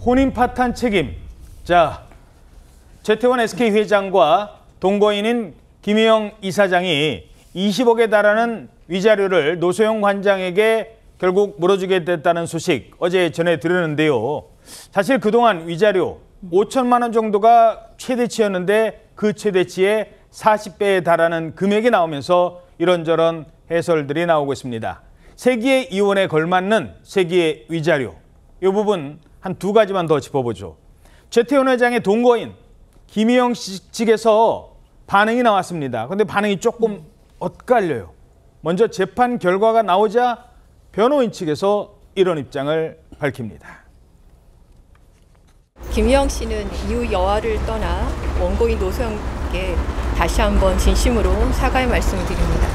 혼인 파탄 책임. 자, 최태원 SK 회장과 동거인인 김희영 이사장이 20억에 달하는 위자료를 노소영 관장에게 결국 물어주게 됐다는 소식 어제 전해드렸는데요. 사실 그동안 위자료 5천만 원 정도가 최대치였는데 그 최대치의 40배에 달하는 금액이 나오면서 이런저런 해설들이 나오고 있습니다. 세기의 이혼에 걸맞는 세기의 위자료. 이 부분 한 두 가지만 더 짚어보죠. 최태원 회장의 동거인 김희영 씨 측에서 반응이 나왔습니다. 그런데 반응이 조금 엇갈려요. 먼저 재판 결과가 나오자 변호인 측에서 이런 입장을 밝힙니다. 김희영 씨는 이후 여아를 떠나 원고인 노소영께 다시 한번 진심으로 사과의 말씀을 드립니다.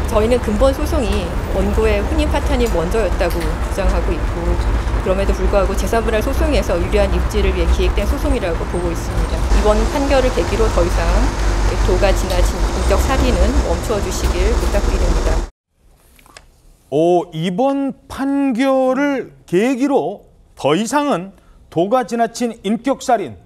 저희는 근본 소송이 원고의 혼인 파탄이 먼저였다고 주장하고 있고 그럼에도 불구하고 재산분할 소송에서 유리한 입지를 위해 기획된 소송이라고 보고 있습니다. 이번 판결을 계기로 더 이상 도가 지나친 인격 살인은 멈춰 주시길 부탁드립니다. 이번 판결을 계기로 더 이상은 도가 지나친 인격살인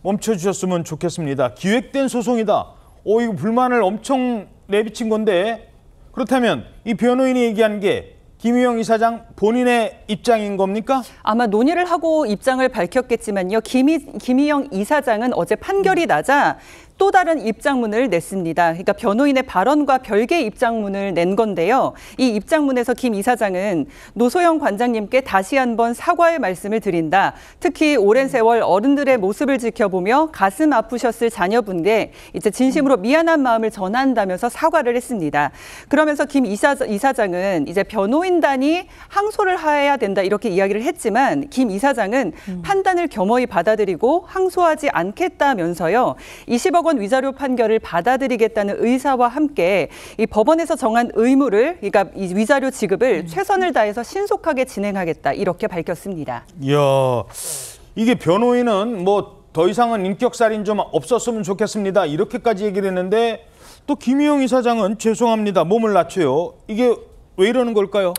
멈춰주셨으면 좋겠습니다. 기획된 소송이다. 이거 불만을 엄청 내비친 건데 그렇다면 이 변호인이 얘기한 게 김희영 이사장 본인의 입장인 겁니까? 아마 논의를 하고 입장을 밝혔겠지만요. 김희영 이사장은 어제 판결이 나자 또 다른 입장문을 냈습니다. 그러니까 변호인의 발언과 별개의 입장문을 낸 건데요. 이 입장문에서 김 이사장은 노소영 관장님께 다시 한번 사과의 말씀을 드린다. 특히 오랜 세월 어른들의 모습을 지켜보며 가슴 아프셨을 자녀분께 이제 진심으로 미안한 마음을 전한다면서 사과를 했습니다. 그러면서 김 이사장은 이제 변호인단이 항소를 해야 된다 이렇게 이야기를 했지만 김 이사장은 판단을 겸허히 받아들이고 항소하지 않겠다면서요. 20억 원 위자료 판결을 받아들이겠다는 의사와 함께 이 법원에서 정한 의무를 그러니까 이 위자료 지급을 최선을 다해서 신속하게 진행하겠다 이렇게 밝혔습니다. 이야, 이게 변호인은 뭐 더 이상은 인격살인 좀 없었으면 좋겠습니다. 이렇게까지 얘기를 했는데 또 김희영 이사장은 죄송합니다. 몸을 낮춰요. 이게 왜 이러는 걸까요?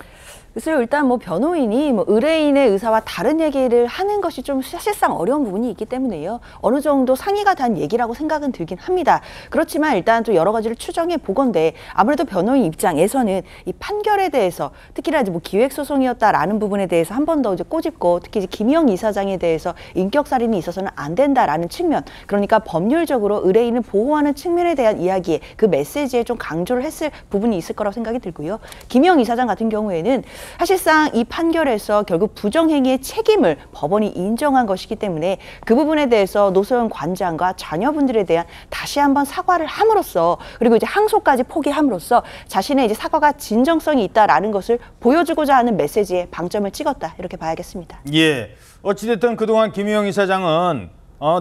글쎄요, 일단 뭐 변호인이 의뢰인의 의사와 다른 얘기를 하는 것이 좀 사실상 어려운 부분이 있기 때문에요. 어느 정도 상의가 된 얘기라고 생각은 들긴 합니다. 그렇지만 일단 좀 여러 가지를 추정해 보건대 아무래도 변호인 입장에서는 이 판결에 대해서 특히나 이제 뭐 기획소송이었다라는 부분에 대해서 한 번 더 이제 꼬집고 특히 이제 김희영 이사장에 대해서 인격살인이 있어서는 안 된다라는 측면, 그러니까 법률적으로 의뢰인을 보호하는 측면에 대한 이야기에 그 메시지에 좀 강조를 했을 부분이 있을 거라고 생각이 들고요. 김희영 이사장 같은 경우에는 사실상 이 판결에서 결국 부정행위의 책임을 법원이 인정한 것이기 때문에 그 부분에 대해서 노소영 관장과 자녀분들에 대한 다시 한번 사과를 함으로써 그리고 이제 항소까지 포기함으로써 자신의 이제 사과가 진정성이 있다라는 것을 보여주고자 하는 메시지에 방점을 찍었다 이렇게 봐야겠습니다. 예, 어찌됐든 그동안 김희영 이사장은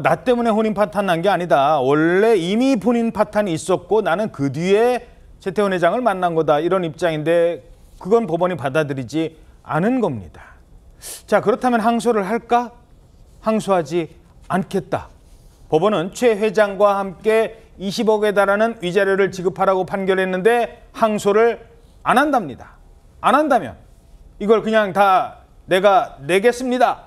나 때문에 혼인 파탄 난 게 아니다. 원래 이미 혼인 파탄이 있었고 나는 그 뒤에 최태원 회장을 만난 거다. 이런 입장인데 그건 법원이 받아들이지 않은 겁니다. 자, 그렇다면 항소를 할까? 항소하지 않겠다. 법원은 최 회장과 함께 20억에 달하는 위자료를 지급하라고 판결했는데 항소를 안 한답니다. 안 한다면 이걸 그냥 다 내가 내겠습니다.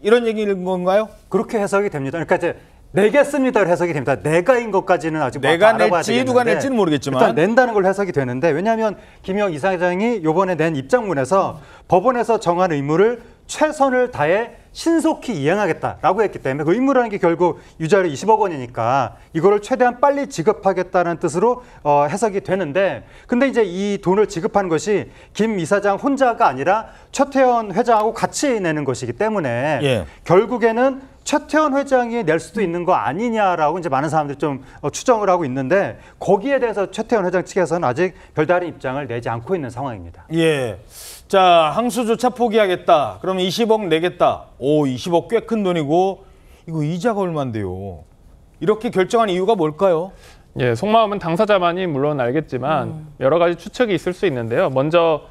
이런 얘기인 건가요? 그렇게 해석이 됩니다. 그러니까 이제 내겠습니다로 해석이 됩니다. 내가인 것까지는 아직 내가 알아봐야 낼지 되겠는데 누가 낼지는 모르겠지만 일단 낸다는 걸로 해석이 되는데 왜냐하면 김희영 이사장이 이번에 낸 입장문에서 법원에서 정한 의무를 최선을 다해 신속히 이행하겠다라고 했기 때문에 그 의무라는 게 결국 위자료 20억 원이니까 이거를 최대한 빨리 지급하겠다는 뜻으로 해석이 되는데 근데 이제 이 돈을 지급한 것이 김 이사장 혼자가 아니라 최태원 회장하고 같이 내는 것이기 때문에 예. 결국에는 최태원 회장이 낼 수도 있는 거 아니냐라고 이제 많은 사람들이 좀 추정을 하고 있는데 거기에 대해서 최태원 회장 측에서는 아직 별다른 입장을 내지 않고 있는 상황입니다. 예. 자, 항소조차 포기하겠다. 그러면 20억 내겠다. 20억 꽤 큰 돈이고 이거 이자가 얼만데요. 이렇게 결정한 이유가 뭘까요? 예, 속마음은 당사자만이 물론 알겠지만 여러 가지 추측이 있을 수 있는데요. 먼저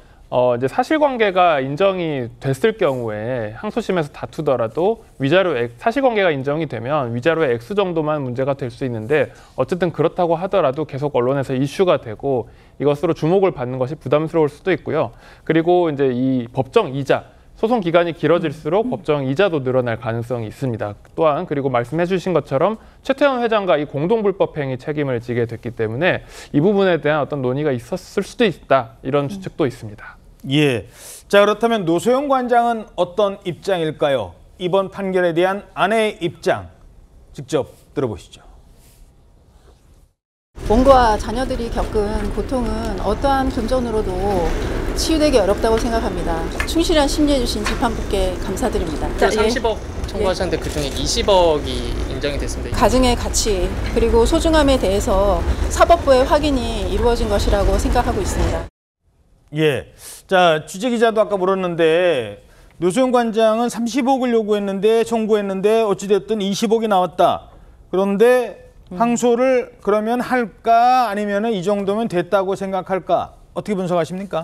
이제 사실관계가 인정이 됐을 경우에 항소심에서 다투더라도 위자료액, 사실관계가 인정이 되면 위자료의 액수 정도만 문제가 될 수 있는데 어쨌든 그렇다고 하더라도 계속 언론에서 이슈가 되고 이것으로 주목을 받는 것이 부담스러울 수도 있고요. 그리고 이제 이 법정 이자, 소송 기간이 길어질수록 법정 이자도 늘어날 가능성이 있습니다. 또한 그리고 말씀해 주신 것처럼 최태원 회장과 이 공동불법행위 책임을 지게 됐기 때문에 이 부분에 대한 어떤 논의가 있었을 수도 있다. 이런 추측도 있습니다. 예. 자, 그렇다면 노소영 관장은 어떤 입장일까요? 이번 판결에 대한 아내의 입장 직접 들어보시죠. 몸과 자녀들이 겪은 고통은 어떠한 금전으로도 치유되기 어렵다고 생각합니다. 충실한 심리해 주신 재판부께 감사드립니다. 30억 청구하셨는데 그중에 20억이 인정이 됐습니다. 가정의 가치 그리고 소중함에 대해서 사법부의 확인이 이루어진 것이라고 생각하고 있습니다. 예. 자, 취재기자도 아까 물었는데 노소영 관장은 30억을 요구했는데 청구했는데 어찌됐든 20억이 나왔다. 그런데 항소를 그러면 할까 아니면 이 정도면 됐다고 생각할까? 어떻게 분석하십니까?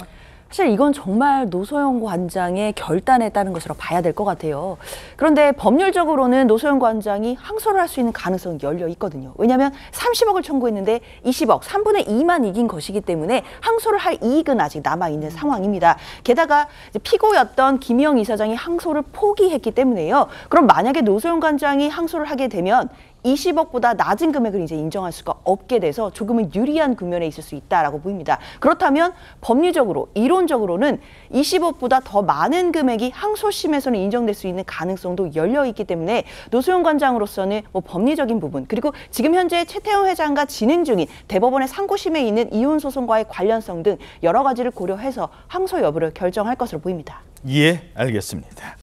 사실 이건 정말 노소영 관장의 결단에 따른 것으로 봐야 될 것 같아요. 그런데 법률적으로는 노소영 관장이 항소를 할 수 있는 가능성이 열려 있거든요. 왜냐하면 30억을 청구했는데 20억, 3분의 2만 이긴 것이기 때문에 항소를 할 이익은 아직 남아있는 상황입니다. 게다가 피고였던 김희영 이사장이 항소를 포기했기 때문에요. 그럼 만약에 노소영 관장이 항소를 하게 되면 20억보다 낮은 금액을 이제 인정할 수가 없게 돼서 조금은 유리한 국면에 있을 수 있다라고 보입니다. 그렇다면 법리적으로, 이론적으로는 20억보다 더 많은 금액이 항소심에서는 인정될 수 있는 가능성도 열려 있기 때문에 노소영 관장으로서는 법리적인 부분, 그리고 지금 현재 최태원 회장과 진행 중인 대법원의 상고심에 있는 이혼 소송과의 관련성 등 여러 가지를 고려해서 항소 여부를 결정할 것으로 보입니다. 예, 알겠습니다.